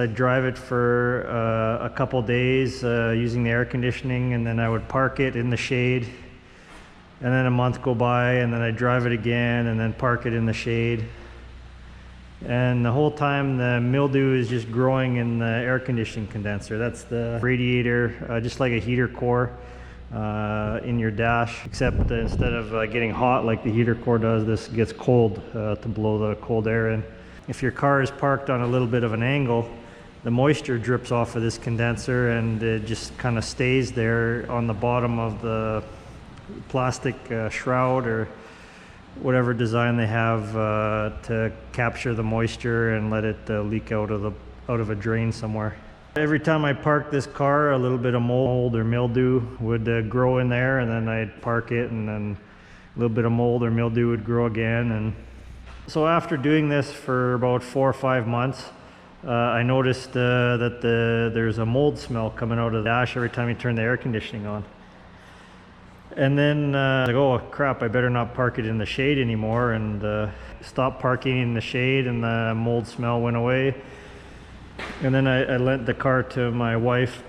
I'd drive it for a couple days using the air conditioning, and then I would park it in the shade, and then a month go by, and then I'd drive it again and then park it in the shade. And the whole time the mildew is just growing in the air conditioning condenser. That's the radiator, just like a heater core in your dash, except instead of getting hot like the heater core does, this gets cold to blow the cold air in. If your car is parked on a little bit of an angle, the moisture drips off of this condenser and it just kind of stays there on the bottom of the plastic shroud or whatever design they have to capture the moisture and let it leak out of a drain somewhere. Every time I parked this car, a little bit of mold or mildew would grow in there, and then I'd park it, and then a little bit of mold or mildew would grow again. And so after doing this for about 4 or 5 months, I noticed that there's a mold smell coming out of the dash every time you turn the air conditioning on. And then like, oh crap, I better not park it in the shade anymore, and stopped parking in the shade, and the mold smell went away. And then I lent the car to my wife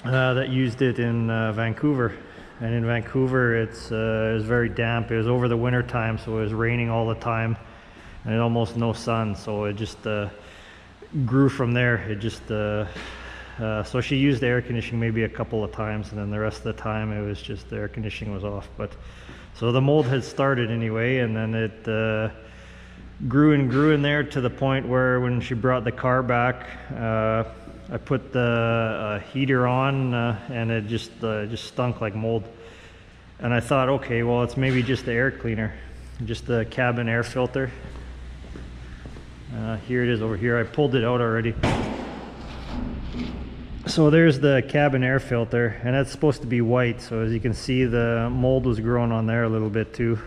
that used it in Vancouver. And in Vancouver it was very damp. It was over the winter time, so it was raining all the time and almost no sun, so it just grew from there. It just so she used the air conditioning maybe a couple of times, and then the rest of the time it was just the air conditioning was off. But so the mold had started anyway, and then it grew and grew in there to the point where when she brought the car back, I put the heater on and it just stunk like mold. And I thought, okay, well, it's maybe just the air cleaner, just the cabin air filter. Here it is over here. I pulled it out already. So there's the cabin air filter, and that's supposed to be white. So as you can see, the mold was growing on there a little bit too.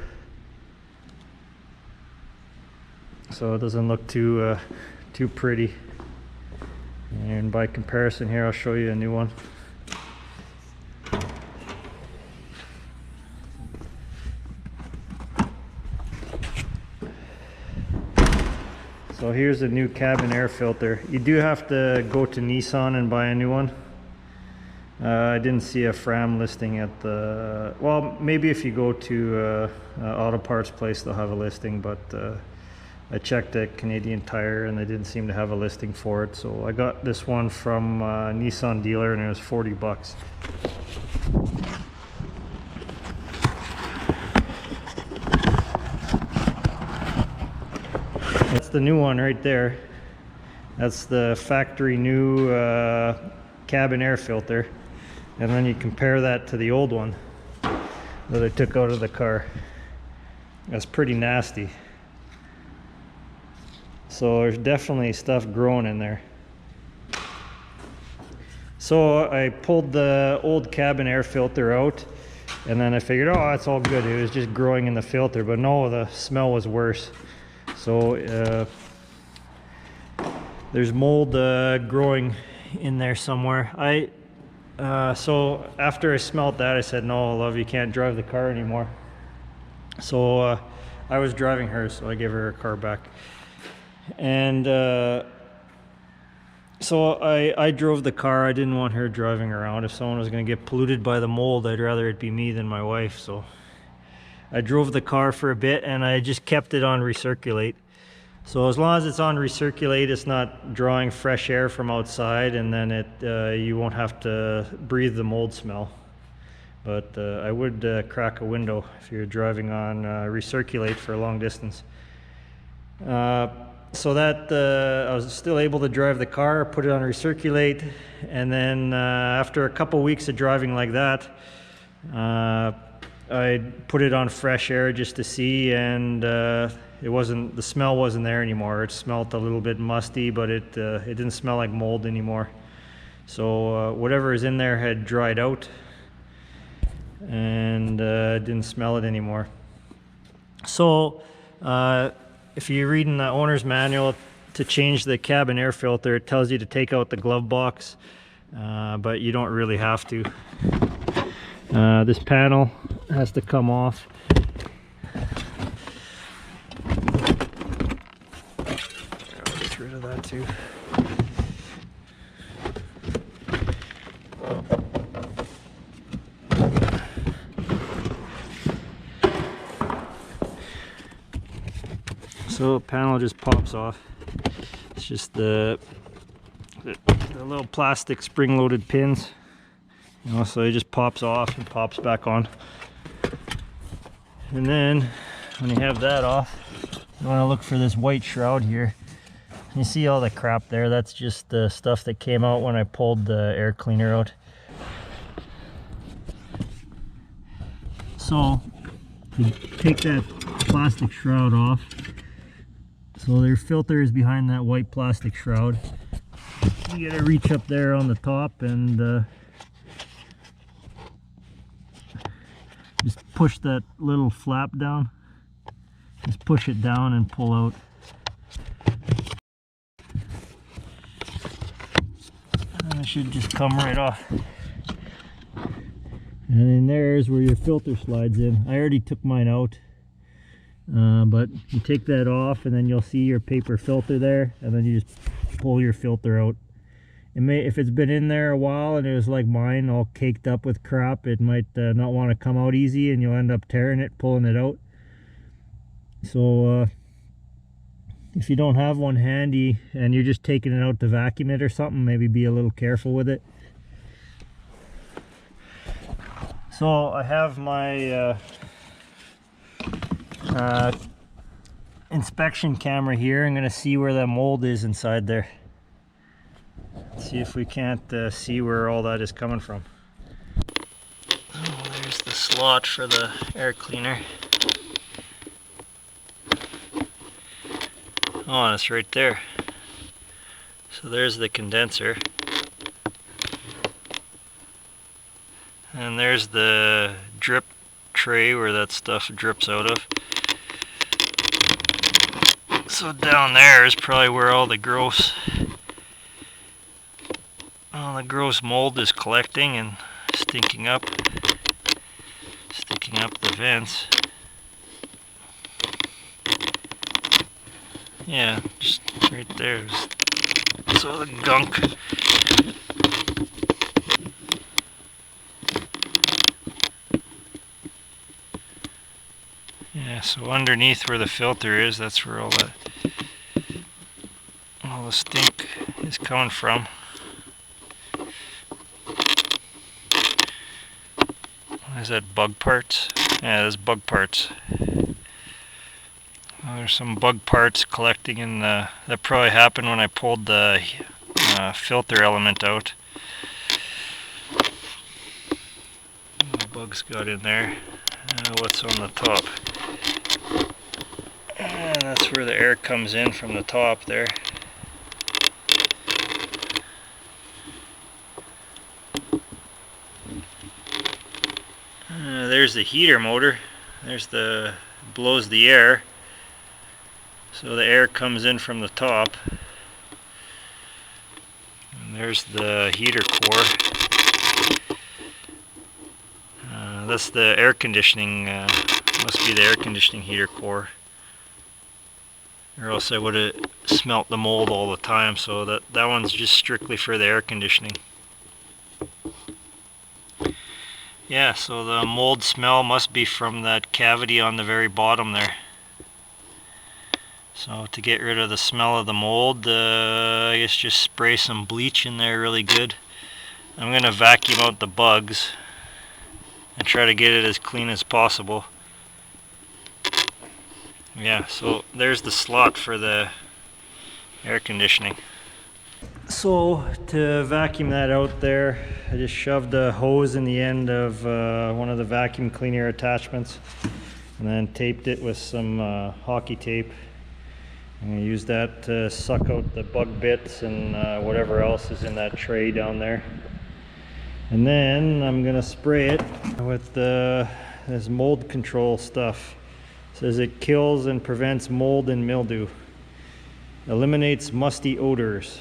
So it doesn't look too pretty. And by comparison here, I'll show you a new one. So here's a new cabin air filter. You do have to go to Nissan and buy a new one. I didn't see a Fram listing at the, well, maybe if you go to auto parts place, they'll have a listing, but I checked at Canadian Tire and they didn't seem to have a listing for it. So I got this one from a Nissan dealer, and it was 40 bucks. That's the new one right there. That's the factory new cabin air filter. And then you compare that to the old one that I took out of the car. That's pretty nasty. So there's definitely stuff growing in there. So I pulled the old cabin air filter out, and then I figured, oh, that's all good. It was just growing in the filter, but no, the smell was worse. So there's mold growing in there somewhere. So after I smelled that, I said, no, love, you can't drive the car anymore. So I was driving her, so I gave her her car back. And so I drove the car. I didn't want her driving around. If someone was going to get polluted by the mold, I'd rather it be me than my wife. So I drove the car for a bit, and I just kept it on recirculate. So as long as it's on recirculate, it's not drawing fresh air from outside, and then you won't have to breathe the mold smell. But I would crack a window if you're driving on recirculate for a long distance. So that I was still able to drive the car, put it on recirculate, and then after a couple weeks of driving like that, I put it on fresh air just to see, and the smell wasn't there anymore. It smelled a little bit musty, but it didn't smell like mold anymore. So whatever is in there had dried out, and didn't smell it anymore. So if you read in the owner's manual to change the cabin air filter, it tells you to take out the glove box, but you don't really have to. This panel has to come off. I'll get rid of that too. So panel just pops off. It's just the little plastic spring-loaded pins, you know, so it just pops off and pops back on. And then when you have that off, you want to look for this white shroud here. You see all the crap there? That's just the stuff that came out when I pulled the air cleaner out. So you take that plastic shroud off. So their filter is behind that white plastic shroud. You gotta reach up there on the top and just push that little flap down. Just push it down and pull out. And it should just come right off. And then there's where your filter slides in. I already took mine out. But you take that off and then you'll see your paper filter there, and then you just pull your filter out. It may, if it's been in there a while and it was like mine, all caked up with crap, it might not want to come out easy, and you'll end up tearing it, pulling it out. So if you don't have one handy and you're just taking it out to vacuum it or something, maybe be a little careful with it. So I have my inspection camera here. I'm going to see where that mold is inside there. See if we can't see where all that is coming from. Oh, there's the slot for the air cleaner. Oh, it's right there. So there's the condenser. And there's the drip tray where that stuff drips out of. So down there is probably where all the gross mold is collecting and stinking up the vents. Yeah, just right there. So the gunk. Yeah, so underneath where the filter is, that's where all the stink is coming from. Is that bug parts? Yeah, that's bug parts. Well, there's some bug parts collecting in the, that probably happened when I pulled the filter element out. The bugs got in there. What's on the top? And that's where the air comes in from the top there. There's the heater motor. There's the blows the air. So the air comes in from the top. And there's the heater core. That's the air conditioning. Must be the air conditioning heater core. Or else I would have smelt the mold all the time. So that one's just strictly for the air conditioning. Yeah, so the mold smell must be from that cavity on the very bottom there. So to get rid of the smell of the mold, I guess just spray some bleach in there really good. I'm going to vacuum out the bugs and try to get it as clean as possible. Yeah, so there's the slot for the air conditioning. So to vacuum that out there, I just shoved a hose in the end of one of the vacuum cleaner attachments and then taped it with some hockey tape. I'm going to use that to suck out the bug bits and whatever else is in that tray down there. And then I'm going to spray it with this mold control stuff. It says it kills and prevents mold and mildew. Eliminates musty odors.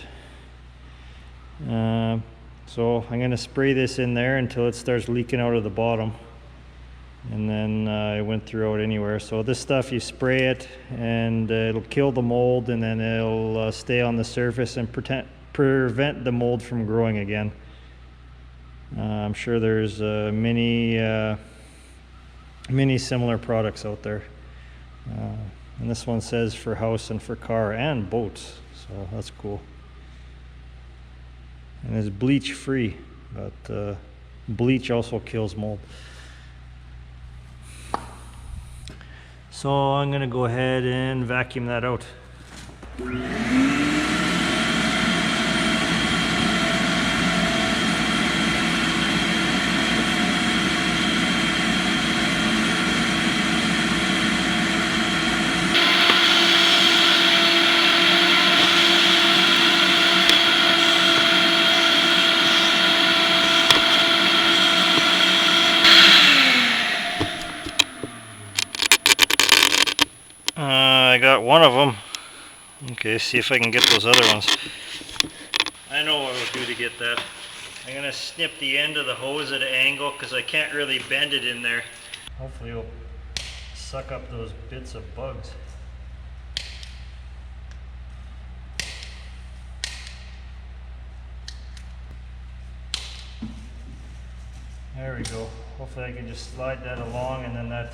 So I'm going to spray this in there until it starts leaking out of the bottom, and then it went through out anywhere. So this stuff, you spray it and it'll kill the mold, and then it'll stay on the surface and prevent the mold from growing again. I'm sure there's many similar products out there. And this one says for house and for car and boats, so that's cool. And it's bleach free, but bleach also kills mold. So I'm gonna go ahead and vacuum that out. I got one of them. Okay, see if I can get those other ones. I know what I'll do to get that. I'm gonna snip the end of the hose at an angle because I can't really bend it in there. Hopefully it'll suck up those bits of bugs. There we go. Hopefully I can just slide that along, and then that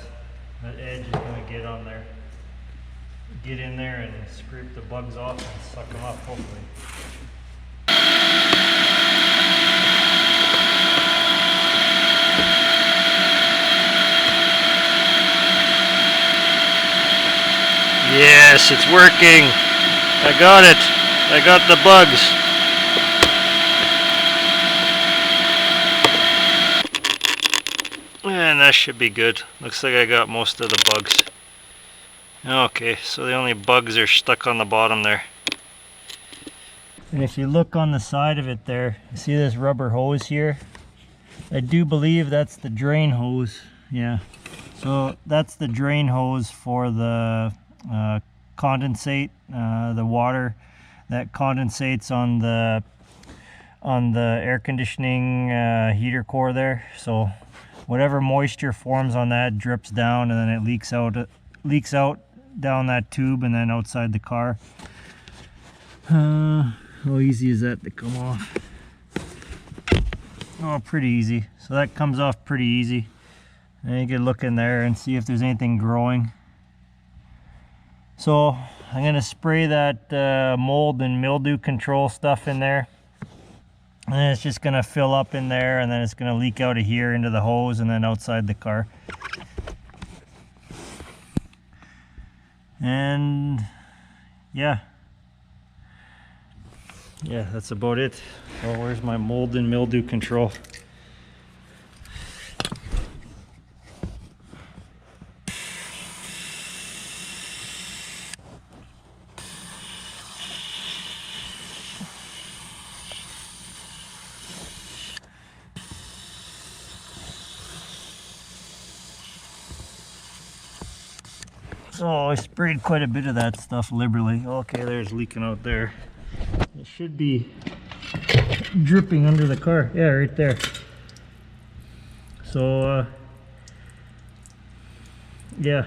edge is going to get on there. Get in there and scrape the bugs off and suck them up, hopefully. Yes, it's working. I got it. I got the bugs. And that should be good. Looks like I got most of the bugs. Okay, so the only bugs are stuck on the bottom there. And if you look on the side of it there, you see this rubber hose here? I do believe that's the drain hose. Yeah. So that's the drain hose for the condensate, the water that condensates on the air conditioning heater core there. So whatever moisture forms on that drips down, and then it leaks out down that tube and then outside the car. How easy is that to come off? Oh, pretty easy. So that comes off pretty easy. And you can look in there and see if there's anything growing. So I'm gonna spray that mold and mildew control stuff in there. And then it's just gonna fill up in there, and then it's gonna leak out of here into the hose and then outside the car. And yeah, that's about it. Oh, where's my mold and mildew control? Oh, I sprayed quite a bit of that stuff liberally. Okay, there's leaking out there. It should be dripping under the car. Yeah, right there. So, yeah,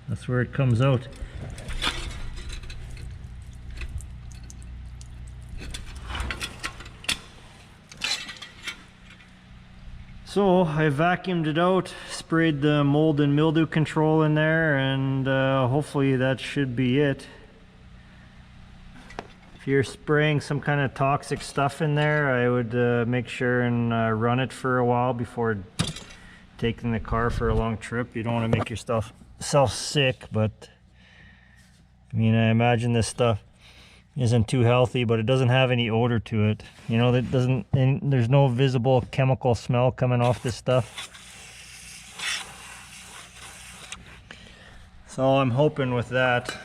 that's where it comes out. So I vacuumed it out, sprayed the mold and mildew control in there, and hopefully that should be it. If you're spraying some kind of toxic stuff in there, I would make sure and run it for a while before taking the car for a long trip. You don't want to make yourself sick, but I mean, I imagine this stuff isn't too healthy, but it doesn't have any odor to it. You know, that doesn't, and there's no visible chemical smell coming off this stuff. So I'm hoping with that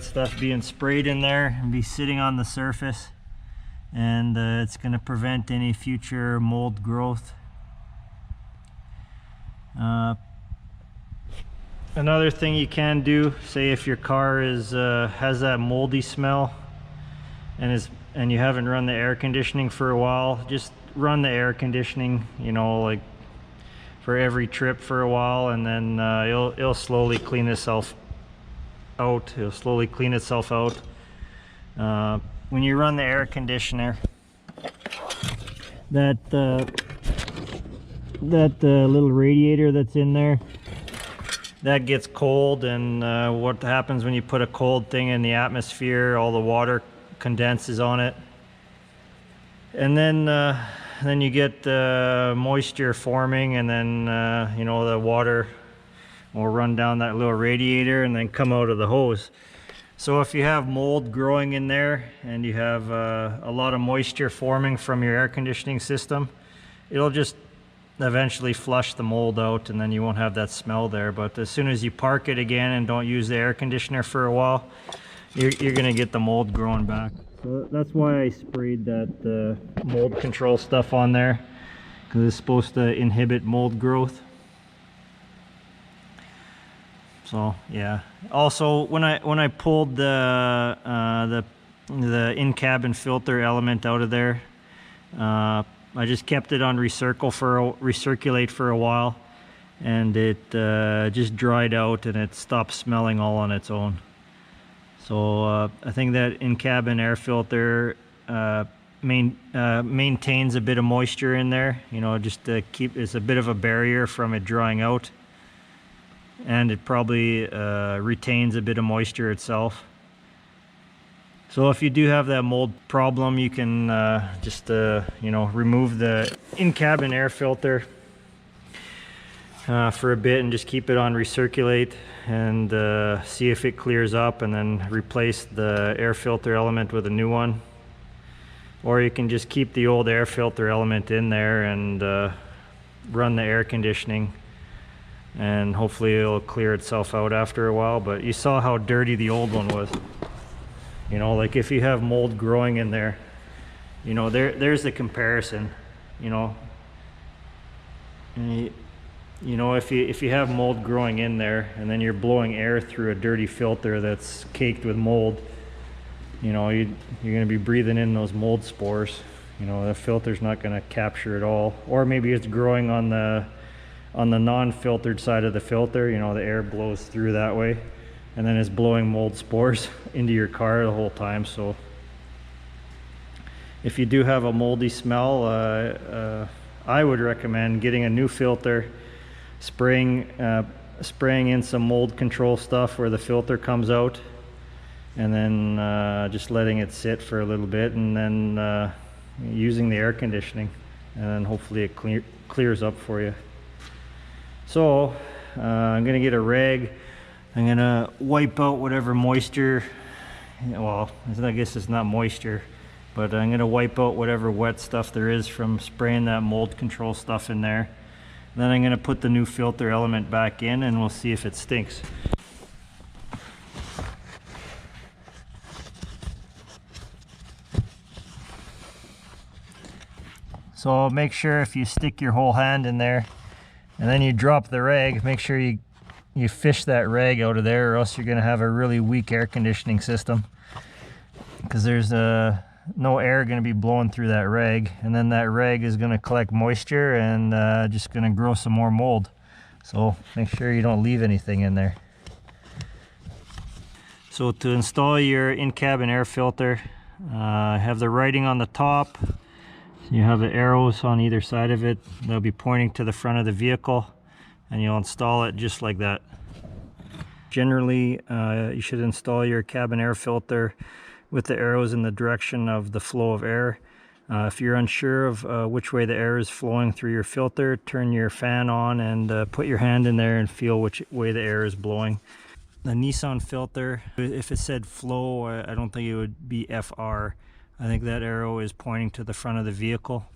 stuff being sprayed in there and be sitting on the surface, and it's going to prevent any future mold growth. Another thing you can do, say if your car is has that moldy smell and you haven't run the air conditioning for a while, just run the air conditioning, you know, like for every trip for a while, and then it'll slowly clean itself out. It'll slowly clean itself out. When you run the air conditioner, that little radiator that's in there, that gets cold, and what happens when you put a cold thing in the atmosphere, all the water condenses on it, and then you get moisture forming, and then you know, the water will run down that little radiator and then come out of the hose. So if you have mold growing in there and you have a lot of moisture forming from your air conditioning system, it'll just eventually flush the mold out, and then you won't have that smell there. But as soon as you park it again and don't use the air conditioner for a while, you're gonna get the mold growing back. So that's why I sprayed that mold control stuff on there, because it's supposed to inhibit mold growth. So yeah. Also, when I pulled the in-cabin filter element out of there, I just kept it on recirculate for a while, and it just dried out and it stopped smelling all on its own. So I think that in-cabin air filter maintains a bit of moisture in there, you know, just to keep, it's a bit of a barrier from it drying out, and it probably retains a bit of moisture itself. So if you do have that mold problem, you can just you know, remove the in-cabin air filter for a bit and just keep it on recirculate, and see if it clears up, and then replace the air filter element with a new one. Or you can just keep the old air filter element in there and run the air conditioning, and hopefully it'll clear itself out after a while. But you saw how dirty the old one was. You know, like if you have mold growing in there, you know, there's the comparison, you know. And you know, if you have mold growing in there, and then you're blowing air through a dirty filter that's caked with mold, you know, you're going to be breathing in those mold spores. You know, the filter's not going to capture it all. Or maybe it's growing on the non-filtered side of the filter, you know, the air blows through that way, and then it's blowing mold spores into your car the whole time. So if you do have a moldy smell, I would recommend getting a new filter, spraying in some mold control stuff where the filter comes out, and then just letting it sit for a little bit, and then using the air conditioning, and then hopefully it clears up for you. So I'm gonna get a rag. I'm gonna wipe out whatever moisture, well, I guess it's not moisture, but I'm gonna wipe out whatever wet stuff there is from spraying that mold control stuff in there. Then I'm gonna put the new filter element back in, and we'll see if it stinks. So make sure if you stick your whole hand in there and then you drop the rag, make sure you fish that rag out of there, or else you're going to have a really weak air conditioning system, because there's no air going to be blowing through that rag, and then that rag is going to collect moisture and just going to grow some more mold. So make sure you don't leave anything in there. So to install your in-cabin air filter, have the writing on the top. You have the arrows on either side of it. They'll be pointing to the front of the vehicle, and you'll install it just like that. Generally, you should install your cabin air filter with the arrows in the direction of the flow of air. If you're unsure of which way the air is flowing through your filter, turn your fan on and put your hand in there and feel which way the air is blowing. The Nissan filter, if it said flow, I don't think it would be FR. I think that arrow is pointing to the front of the vehicle,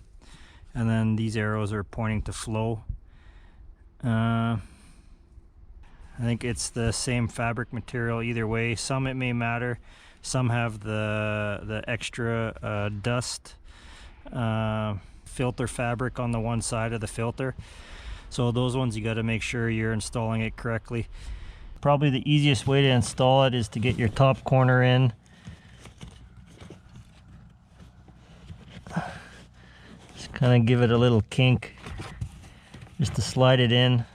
and then these arrows are pointing to flow. I think it's the same fabric material either way. Some it may matter. Some have the extra dust filter fabric on the one side of the filter. So those ones you got to make sure you're installing it correctly. Probably the easiest way to install it is to get your top corner in. Just kind of give it a little kink, just to slide it in,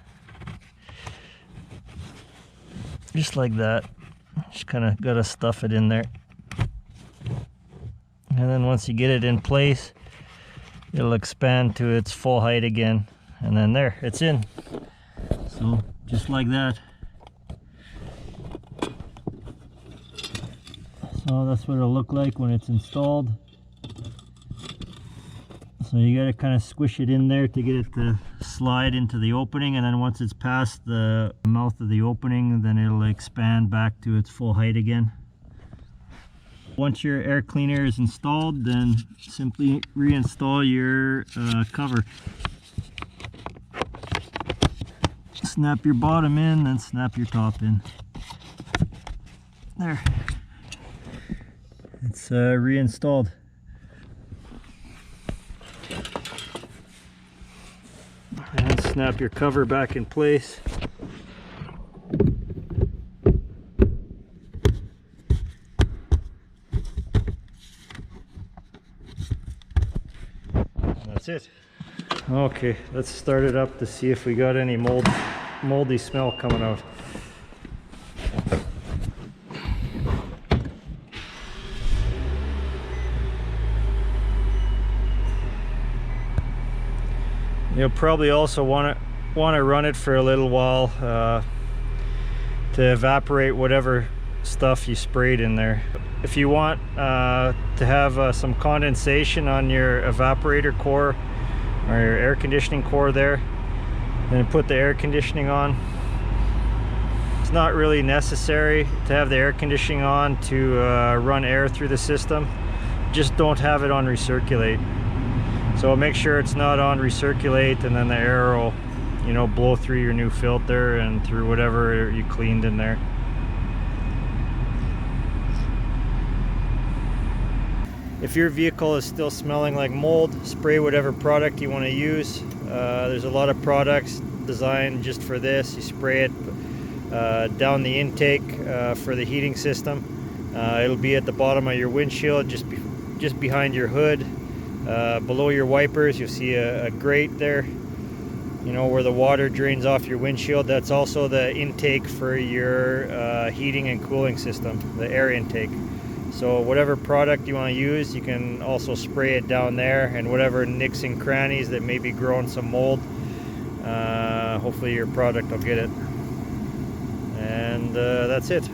just like that. Just kind of got to stuff it in there, and then once you get it in place, it'll expand to its full height again, and then there, it's in. So just like that. So that's what it'll look like when it's installed. So you got to kind of squish it in there to get it to slide into the opening, and then once it's past the mouth of the opening, then it'll expand back to its full height again. Once your air cleaner is installed, then simply reinstall your cover. Snap your bottom in, then snap your top in. There. It's reinstalled. And snap your cover back in place. That's it. Okay, let's start it up to see if we got any moldy smell coming out. You'll probably also want to run it for a little while to evaporate whatever stuff you sprayed in there. If you want to have some condensation on your evaporator core or your air conditioning core there, then put the air conditioning on. It's not really necessary to have the air conditioning on to run air through the system. Just don't have it on recirculate. So make sure it's not on recirculate, and then the air will, you know, blow through your new filter and through whatever you cleaned in there. If your vehicle is still smelling like mold, spray whatever product you want to use. There's a lot of products designed just for this. You spray it down the intake for the heating system. It'll be at the bottom of your windshield, just behind your hood. Below your wipers, you'll see a grate there, you know, where the water drains off your windshield. That's also the intake for your heating and cooling system, the air intake. So whatever product you want to use, you can also spray it down there, and whatever nicks and crannies that may be growing some mold, hopefully your product will get it. And that's it.